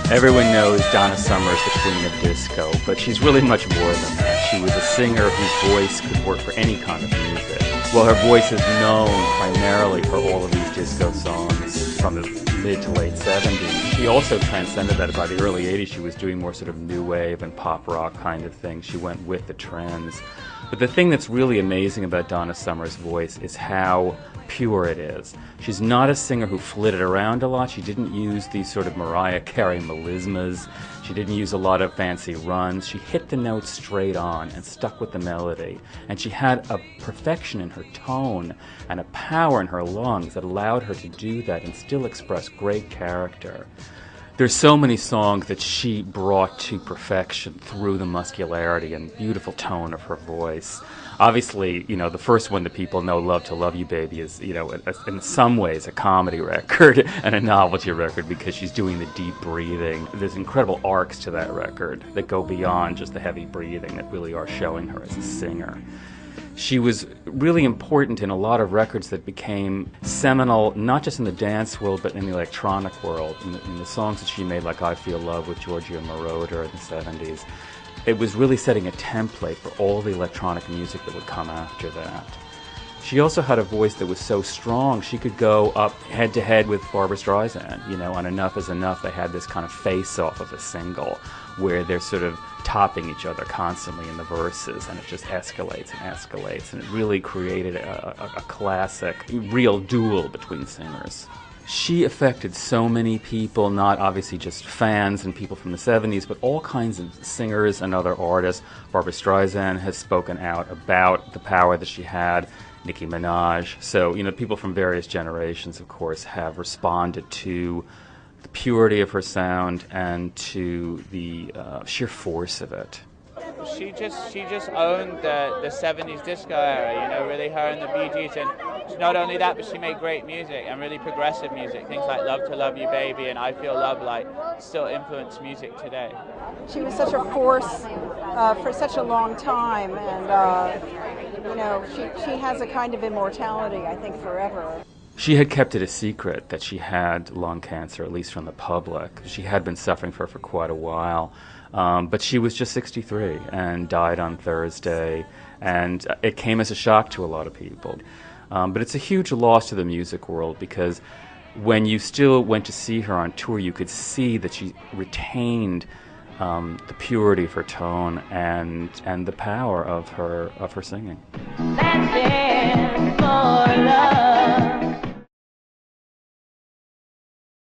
Everyone knows Donna Summer is the queen of disco, but she's really much more than that. She was a singer whose voice could work for any kind of music. Well, her voice is known primarily for all of these disco songs from the mid to late 70s. She also transcended that. By the early 80s, she was doing more sort of new wave and pop rock kind of thing. She went with the trends. But the thing that's really amazing about Donna Summer's voice is how pure it is. She's not a singer who flitted around a lot. She didn't use these sort of Mariah Carey melismas. She didn't use a lot of fancy runs. She hit the notes straight on and stuck with the melody. And she had a perfection in her tone and a power in her lungs that allowed her to do that and still express great character. There's so many songs that she brought to perfection through the muscularity and beautiful tone of her voice. Obviously, the first one that people know, Love to Love You Baby, is, in some ways a comedy record and a novelty record because she's doing the deep breathing. There's incredible arcs to that record that go beyond just the heavy breathing that really are showing her as a singer. She was really important in a lot of records that became seminal, not just in the dance world, but in the electronic world. In the songs that she made, like I Feel Love with Giorgio Moroder in the 70s, it was really setting a template for all the electronic music that would come after that. She also had a voice that was so strong, she could go up head-to-head with Barbra Streisand. On Enough Is Enough, they had this kind of face-off of a single where they're sort of topping each other constantly in the verses, and it just escalates and escalates, and it really created a classic, real duel between singers. She affected so many people, not obviously just fans and people from the 70s, but all kinds of singers and other artists. Barbra Streisand has spoken out about the power that she had. Nicki Minaj. So, people from various generations, of course, have responded to the purity of her sound and to the sheer force of it. She just owned the 70s disco era, really her and the Bee Gees, and not only that, but she made great music and really progressive music. Things like Love to Love You Baby and I Feel Love still influence music today. She was such a force for such a long time, and she has a kind of immortality, I think, forever. She had kept it a secret that she had lung cancer, at least from the public. She had been suffering for quite a while. But she was just 63 and died on Thursday, and it came as a shock to a lot of people. But it's a huge loss to the music world because when you still went to see her on tour, you could see that she retained the purity of her tone and the power of her singing. Let's dance for love.